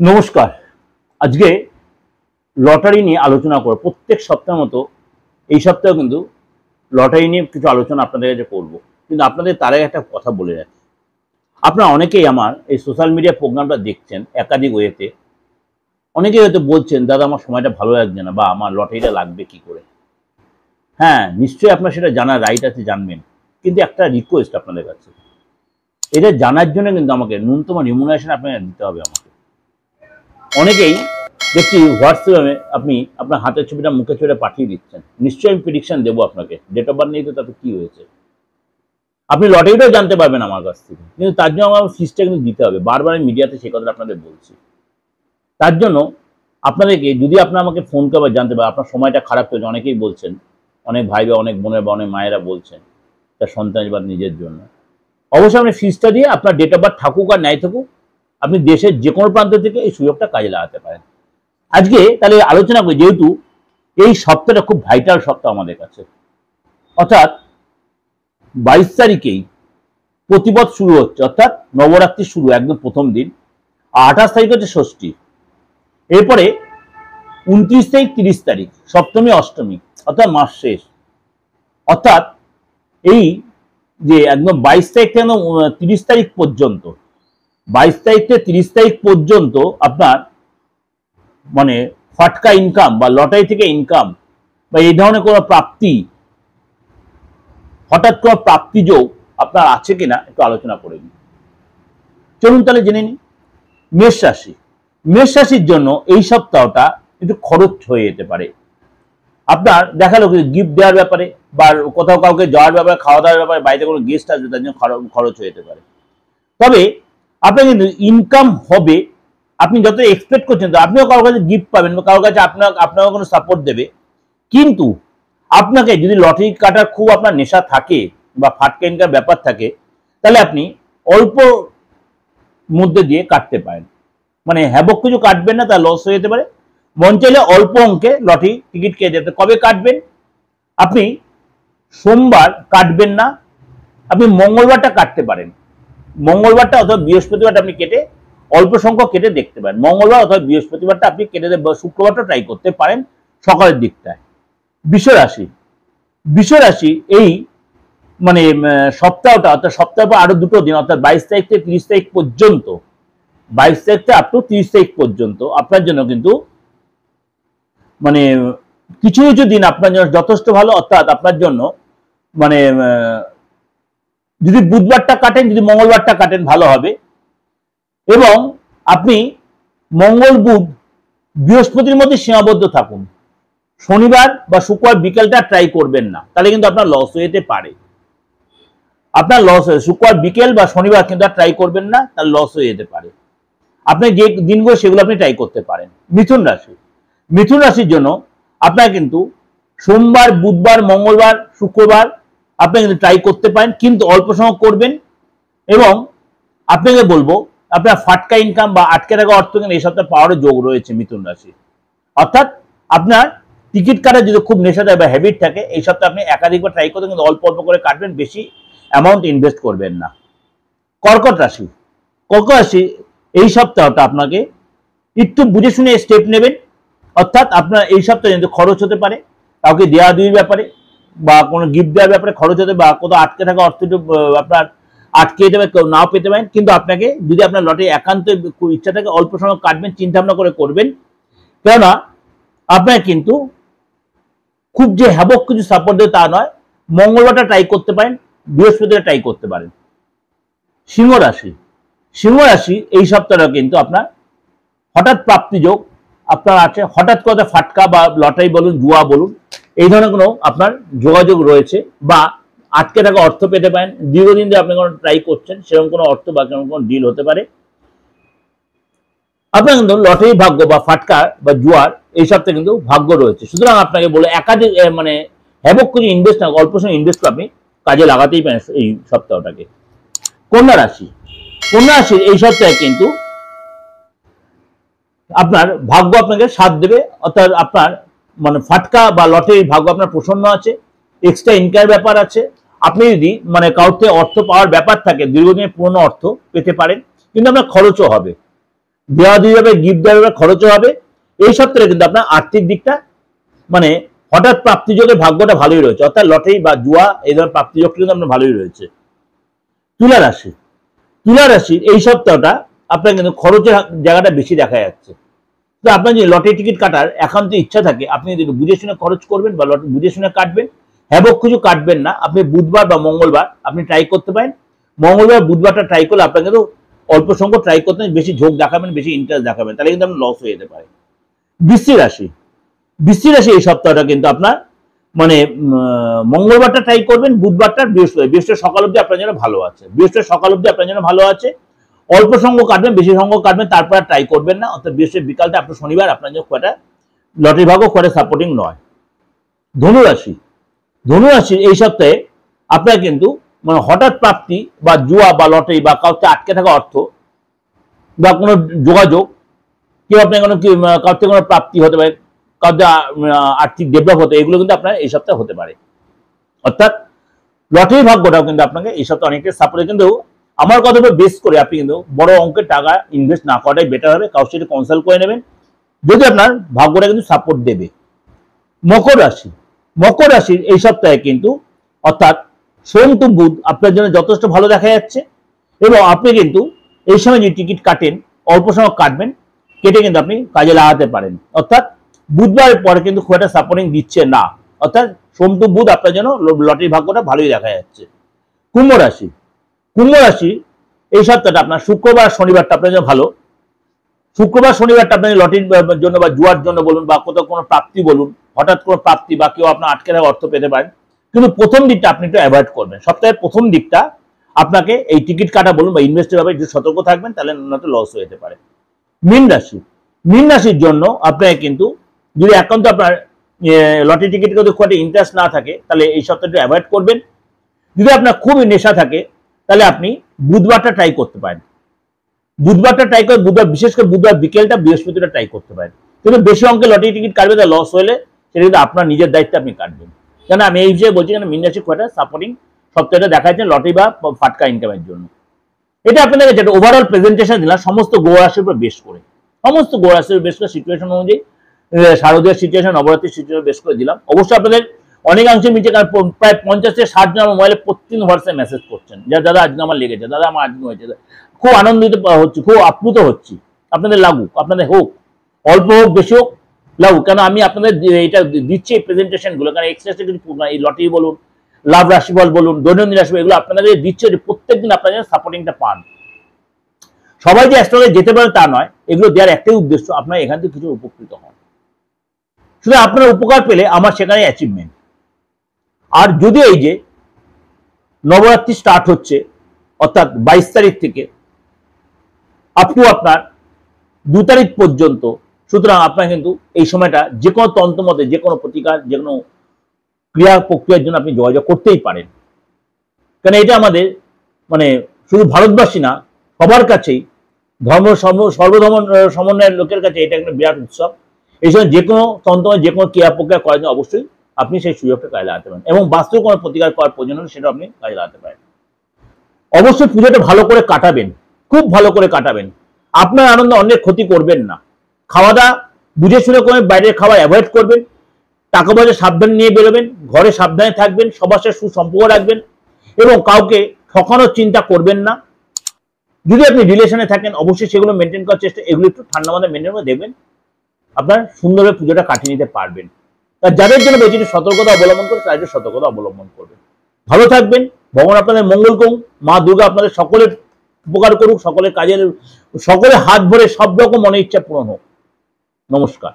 নমস্কার। আজকে লটারি নিয়ে আলোচনা করব। প্রত্যেক সপ্তাহের মতো এই সপ্তাহে কিন্তু লটারি নিয়ে কিছু আলোচনা আপনাদের কাছে করব। কিন্তু আপনাদের তার আগে একটা কথা বলে রাখি, আপনারা অনেকেই আমার এই সোশ্যাল মিডিয়া প্রোগ্রামটা দেখছেন একাধিক ওয়েতে। অনেকেই হয়তো বলছেন, দাদা আমার সময়টা ভালো লাগছে না, বা আমার লটারিটা লাগবে কি করে। হ্যাঁ, নিশ্চয়ই আপনার সেটা জানার রাইট আছে, জানবেন। কিন্তু একটা রিকোয়েস্ট আপনাদের কাছে, এটা জানার জন্য কিন্তু আমাকে ন্যূনতম রিমুনারেশন আপনাকে দিতে হবে। আমাকে অনেকেই দেখছি হোয়াটসঅ্যাপে আপনি আপনার হাতের ছবিটা মুখের ছবিটা পাঠিয়ে দিচ্ছেন। নিশ্চয়ই আমি প্রেডিকশন দেবো আপনাকে, ডেট অফ বার্থ নেই তো তাতে কী হয়েছে। আপনি লটারিটাও জানতে পারবেন আমার কাছ থেকে, কিন্তু তার জন্য আমার ফিসটা কিন্তু দিতে হবে। বারবার আমি মিডিয়াতে সেই কথাটা আপনাদের বলছি। তার জন্য আপনাদেরকে, যদি আপনার আমাকে ফোন করে জানতে পারেন আপনার সময়টা খারাপ হয়েছে, অনেকেই বলছেন, অনেক ভাই বা অনেক বোনের বা অনেক মায়েরা বলছেন তার সন্তান বা নিজের জন্য, অবশ্যই আপনি ফিসটা দিয়ে আপনার ডেট অফ বার্থ থাকুক আর নাই থাকুক, আপনি দেশের যে কোনো প্রান্ত থেকে এই সুযোগটা কাজে লাগাতে পারেন। আজকে তাহলে আলোচনা করি, যেহেতু এই সপ্তাহটা খুব ভাইটাল সপ্তাহ আমাদের কাছে, অর্থাৎ 22 তারিখেই প্রতিপদ শুরু হচ্ছে, অর্থাৎ নবরাত্রি শুরু একদম প্রথম দিন। 28 তারিখ হচ্ছে ষষ্ঠী, এরপরে 29 তারিখ 30 তারিখ সপ্তমী অষ্টমী, অর্থাৎ মাস শেষ। অর্থাৎ এই যে একদম 22 তারিখ থেকে 30 তারিখ পর্যন্ত, 22 তারিখ থেকে 30 তারিখ পর্যন্ত আপনার মানে ফাটকা ইনকাম বা লটারি থেকে ইনকাম বা এই ধরনের কোনো প্রাপ্তি, হঠাৎ কোনো প্রাপ্তি যোগ আপনার আছে কিনা একটু আলোচনা করে নিই। চলুন তাহলে জেনে নিই। মেষ রাশি, মেষ রাশির জন্য এই সপ্তাহটা একটু খরচ হয়ে যেতে পারে। আপনার দেখালো গিফট দেওয়ার ব্যাপারে বা কোথাও কাউকে যাওয়ার ব্যাপারে, খাওয়া দাওয়ার ব্যাপারে, বাড়িতে কোনো গেস্ট আসবে তার জন্য খরচ হয়ে যেতে পারে। তবে আপনার কিন্তু ইনকাম হবে, আপনি যত এক্সপেক্ট করছেন, আপনিও কারোর কাছে গিফট পাবেন বা কারোর কাছে আপনাকে কোনো সাপোর্ট দেবে। কিন্তু আপনাকে যদি লটারি কাটার খুব আপনার নেশা থাকে বা ফাটকা ইনকাম ব্যাপার থাকে, তাহলে আপনি অল্প মধ্যে দিয়ে কাটতে পারেন। মানে হ্যাবক কিছু কাটবেন না, তা লস হয়ে যেতে পারে। মন চাইলে অল্প অঙ্কে লটারি টিকিট কেটে যেতে। কবে কাটবেন? আপনি সোমবার কাটবেন না, আপনি মঙ্গলবারটা কাটতে পারেন। মঙ্গলবারটা অথবা বৃহস্পতিবারটা আপনি কেটে অল্প সংখ্যক কেটে দেখতে পারেন। মঙ্গলবার অথবা বৃহস্পতিবারটা আপনি কেটে শুক্রবারটা ট্রাই করতে পারেন সকালের দিকটায়। বৃষ রাশি, বৃষ রাশি এই মানে সপ্তাহটা, অর্থাৎ সপ্তাহ পর আরো দুটো দিন, অর্থাৎ 22 তারিখ থেকে 30 তারিখ পর্যন্ত, 22 তারিখ থেকে আপ টু 30 তারিখ পর্যন্ত আপনার জন্য কিন্তু মানে কিছু কিছু দিন আপনার জন্য যথেষ্ট ভালো। অর্থাৎ আপনার জন্য মানে যদি বুধবারটা কাটেন, যদি মঙ্গলবারটা কাটেন ভালো হবে। এবং আপনি মঙ্গল বুধ বৃহস্পতির মধ্যে সীমাবদ্ধ থাকুন। শনিবার বা শুক্রবার বিকেলটা ট্রাই করবেন না, তাহলে কিন্তু আপনার লস হয়ে যেতে পারে। আপনার লস হয়ে, শুক্রবার বিকেল বা শনিবার কিন্তু আর ট্রাই করবেন না, তার লস হয়ে যেতে পারে। আপনি যে দিনগুলো সেগুলো আপনি ট্রাই করতে পারেন। মিথুন রাশি, মিথুন রাশির জন্য আপনার কিন্তু সোমবার, বুধবার, মঙ্গলবার, শুক্রবার আপনি কিন্তু ট্রাই করতে পারেন, কিন্তু অল্প সময় করবেন। এবং আপনাকে বলবো, আপনার ফাটকা ইনকাম বা আটকে থাকা অর্থ কিন্তু এই সপ্তাহে পাওয়ারও যোগ রয়েছে মিথুন রাশি। অর্থাৎ আপনার টিকিট কাটার যদি খুব নেশা থাকে বা হ্যাবিট থাকে, এই সপ্তাহে আপনি একাধিকবার ট্রাই করতে, কিন্তু অল্প অল্প করে কাটবেন, বেশি অ্যামাউন্ট ইনভেস্ট করবেন না। কর্কট রাশি, কর্কট রাশি এই সপ্তাহটা আপনাকে একটু বুঝে শুনে স্টেপ নেবেন। অর্থাৎ আপনার এই সপ্তাহে কিন্তু খরচ হতে পারে, কাউকে দেওয়া দেওয়ার ব্যাপারে বা কোনো গিফট দেওয়ার ব্যাপারে খরচ হতে, বা কোথাও আটকে থাকা অর্থ আপনার আটকে যেতে পারে, কেউ নাও পেতে পারেন। কিন্তু আপনাকে যদি আপনার লটারি একান্ত ইচ্ছা থাকে, অল্প সময় কাটবেন, চিন্তা ভাবনা করে করবেন। কেননা আপনার কিন্তু খুব যে হ্যাবক কিছু সাপোর্ট দেবে তা নয়। মঙ্গলবারটা ট্রাই করতে পারেন, বৃহস্পতিবার ট্রাই করতে পারেন। সিংহ রাশি, সিংহ রাশি এই সপ্তাহটা কিন্তু আপনার হঠাৎ প্রাপ্তি যোগ আপনার আছে। হঠাৎ করে ফাটকা বা লটারি বলুন, জুয়া বলুন, এই ধরনের কোনো আপনার যোগাযোগ রয়েছে, বা আটকে থাকা অর্থ পেতে পারেন। দীর্ঘদিন ধরে আপনি কোনো ট্রাই করছেন, সেরকম কোনো অর্থ বা সেরকম কোনো ডিল হতে পারে। আপনার কিন্তু লটারি ভাগ্য বা ফাটকা বা জুয়ার এই সপ্তাহে কিন্তু ভাগ্য রয়েছে। সুতরাং আপনাকে বলে একাধিক মানে হ্যাবক কিছু ইনভেস্ট না, অল্প সময় ইনভেস্ট আপনি কাজে লাগাতেই পারেন এই সপ্তাহটাকে। কন্যা রাশি, কন্যা রাশির এই সপ্তাহে কিন্তু আপনার ভাগ্য আপনাকে সাথ দেবে। অর্থাৎ আপনার মানে ফাটকা বা লটারির ভাগ্য আপনার প্রসন্ন আছে, এক্সট্রা ইনকামের ব্যাপার আছে। আপনি যদি মানে কাউকে অর্থ পাওয়ার ব্যাপার থাকে, দীর্ঘদিনের পুরনো অর্থ পেতে পারেন, কিন্তু আপনার খরচও হবে। দেওয়া দিয়ে যাবে, গিফট দেওয়া যাবে, খরচও হবে। এই সপ্তাহে কিন্তু আপনার আর্থিক দিকটা মানে হঠাৎ প্রাপ্তিযোগের ভাগ্যটা ভালোই রয়েছে, অর্থাৎ লটারি বা জুয়া এই ধরনের প্রাপ্তিযোগটা কিন্তু আপনার ভালোই রয়েছে। তুলা রাশি, তুলা রাশির এই সপ্তাহটা আপনার কিন্তু খরচের জায়গাটা বেশি দেখা যাচ্ছে। তো আপনার যদি লটারি টিকিট কাটার একান্ত ইচ্ছা থাকে, আপনি যদি বুঝে শুনে খরচ করবেন বা বুঝে শুনে কাটবেন, হ্যাবক কিছু কাটবেন না। আপনি বুধবার বা মঙ্গলবার আপনি ট্রাই করতে পারেন। মঙ্গলবার বুধবারটা ট্রাই করলে আপনার কিন্তু অল্প সংখ্যক ট্রাই করতে বেশি ঝোঁক দেখাবেন, বেশি ইন্টারেস্ট দেখাবেন, তাহলে কিন্তু আপনার লস হয়ে যেতে পারে। বৃশ্চিক রাশি, বৃশ্চিক রাশি এই সপ্তাহটা কিন্তু আপনার মানে মঙ্গলবারটা ট্রাই করবেন, বুধবারটা বৃহস্পতি সকাল অব্দি আপনার জন্য ভালো আছে, বৃহস্পতি সকাল অব্দি আপনার জন্য ভালো আছে। অল্প সংখ্যক কাটবেন, বেশি সংখ্যক কাটবেন, তারপর আর ট্রাই করবেন না। অর্থাৎ বৃহস্পতি বিকালটা আপনার শনিবার আপনার জন্য খুব একটা লটারি ভাগ্য খুব একটা সাপোর্টিং নয়। ধনুরাশি, ধনুরাশির এই সপ্তাহে আপনার কিন্তু মানে হঠাৎ প্রাপ্তি বা জুয়া বা লটারি বা কাউকে আটকে থাকা অর্থ বা কোনো যোগাযোগ, কেউ আপনার কোনো কাউকে কোনো প্রাপ্তি হতে পারে, কাউকে আর্থিক ডেভেলপ হতে, এগুলো কিন্তু আপনার এই সপ্তাহে হতে পারে। অর্থাৎ লটারি ভাগ্যটাও কিন্তু আপনাকে এই সপ্তাহে অনেকটা সাপোর্ট। কিন্তু আমার কথা বেস করে আপনি কিন্তু বড় অঙ্কের টাকা ইনভেস্ট না করাটাই বেটার হবে, কারোর সাথে কনসাল্ট করে নেবেন, যদি আপনার ভাগ্যটা কিন্তু সাপোর্ট দেবে। মকর রাশি, মকর রাশির এই সপ্তাহে কিন্তু অর্থাৎ সোম টু বুধ আপনার জন্য যথেষ্ট ভালো দেখা যাচ্ছে, এবং আপনি কিন্তু এই সময় যে টিকিট কাটেন অল্প সময় কাটবেন, কেটে কিন্তু আপনি কাজে লাগাতে পারেন। অর্থাৎ বুধবারের পরে কিন্তু খুব একটা সাপোর্টিং দিচ্ছে না, অর্থাৎ সোম টু বুধ আপনার জন্য লটারি ভাগ্যটা ভালোই দেখা যাচ্ছে। কুম্ভ রাশি, কুম্ভ রাশি এই সপ্তাহটা আপনার শুক্রবার শনিবারটা আপনার জন্য ভালো। শুক্রবার শনিবারটা আপনার লটারির জন্য বা জুয়ার জন্য বলুন বা কোথাও কোনো প্রাপ্তি বলুন, হঠাৎ কোনো প্রাপ্তি বা কেউ আপনার আটকে থাকা অর্থ পেতে পারেন। কিন্তু প্রথম দিকটা আপনি একটু অ্যাভয়েড করবেন, সপ্তাহের প্রথম দিকটা আপনাকে এই টিকিট কাটা বলুন বা ইনভেস্টের ব্যাপারে একটু সতর্ক থাকবেন, তাহলে নয়তো লস হয়ে যেতে পারে। মীন রাশি, মীন রাশির জন্য আপনাকে কিন্তু যদি একান্ত আপনার লটারি টিকিট কিন্তু খুব একটা ইন্টারেস্ট না থাকে, তাহলে এই সপ্তাহটা অ্যাভয়েড করবেন। যদি আপনার খুবই নেশা থাকে, তাহলে আপনি বুধবারটা ট্রাই করতে পারেন, বুধবারটা ট্রাই করে, বুধবার বিশেষ করে বুধবার বিকেলটা, বৃহস্পতিটা ট্রাই করতে পারেন। কিন্তু বেশি অঙ্কে লটারি টিকিট কাটবে, তাহলে লস হলে সেটা কিন্তু আপনার নিজের দায়িত্বে আপনি কাটবেন। কেন আমি এই বিষয়ে বলছি, কেন মীন রাশি খুব একটা সাপোর্টিং সপ্তাহটা দেখা যাচ্ছে লটারি বা ফাটকা ইনকামের জন্য। এটা আপনাদের যেটা ওভারঅল প্রেজেন্টেশন দিলাম সমস্ত গ্রহ রাশির উপর বেশ করে, সমস্ত গ্রহ রাশির উপর বেশ করে সিচুয়েশন অনুযায়ী, শারদীয় সিচুয়েশন, নবরাত্রির সিচুয়েশন বেশ করে দিলাম। অবশ্যই আপনাদের অনেকাংশে মিলছে, কারণ প্রায় 50 থেকে 60 জন আমার মোবাইলে প্রতিদিন হোয়াটসঅ্যাপ মেসেজ করছেন, যা দাদা আজকে আমার লেগেছে, দাদা আমার আজকে হয়েছে, খুব আনন্দিত হচ্ছি, খুব আপ্লুত হচ্ছি। আপনাদের লাগুক, আপনাদের হোক, অল্প হোক বেশি হোক লাগুক, কেন আমি আপনাদের এটা দিচ্ছি এই প্রেজেন্টেশন গুলো, কারণ এক্সট্রা কিছু এই লটারি বলুন, লাভ রাশিফল বলুন, দৈনন্দিন রাশিফল, এগুলো আপনাদের দিচ্ছে প্রত্যেকদিন আপনাদের সাপোর্টিংটা পান। সবাই যে অ্যাস্ট্রোলজি যেতে পারে তা নয়, এগুলো দেওয়ার একটাই উদ্দেশ্য, আপনারা এখান থেকে কিছু উপকৃত হন। শুধু আপনার উপকার পেলে আমার সেখানে অ্যাচিভমেন্ট। আর যদি এই যে নবরাত্রি স্টার্ট হচ্ছে, অর্থাৎ 22 তারিখ থেকে আপ টু আপনার 2 তারিখ পর্যন্ত, সুতরাং আপনার কিন্তু এই সময়টা যে কোনো তন্ত্র মতে, যে কোনো প্রতিকার, যে কোনো ক্রিয়া প্রক্রিয়ার জন্য আপনি যোগাযোগ করতেই পারেন। কারণ এটা আমাদের মানে শুধু ভারতবাসী না, সবার কাছেই ধর্ম সর্বধর্ম সমন্বয়ের লোকের কাছে এটা একটা বিরাট উৎসব। এই সময় যে কোনো তন্ত্র, যে কোনো ক্রিয়া প্রক্রিয়া করার জন্য অবশ্যই আপনি সেই সুযোগটা কাজে লাগাতে পারেন, এবং বাস্তব কোনো প্রতিকার করার প্রয়োজন হলে সেটা আপনি কাজে লাগাতে পারেন। অবশ্যই পুজোটা ভালো করে কাটাবেন, খুব ভালো করে কাটাবেন, আপনার আনন্দ অন্যের ক্ষতি করবেন না। খাওয়া দাওয়া বুঝে শুনে করে বাইরের খাবার অ্যাভয়েড করবেন, টাকা পয়সা সাবধান নিয়ে বেরোবেন, ঘরে সাবধানে থাকবেন, সবার সাথে সুসম্পর্ক রাখবেন, এবং কাউকে ঠকানোর চিন্তা করবেন না। যদি আপনি রিলেশনে থাকেন অবশ্যই সেগুলো মেনটেন করার চেষ্টা, এগুলো একটু ঠান্ডা মাথায় মেনটেন করে দেখবেন, আপনার সুন্দরভাবে পুজোটা কাটিয়ে নিতে পারবেন। যাদের জন্য বেশি সতর্কতা অবলম্বন করে, তাদের সতর্কতা অবলম্বন করবেন। ভালো থাকবেন, ভগবান আপনাদের মঙ্গল করুন, মা দুর্গা আপনাদের সকলের উপকার করুক, সকলের কাজের, সকলের হাত ভরে সব রকম মনে ইচ্ছা পূরণ হোক। নমস্কার।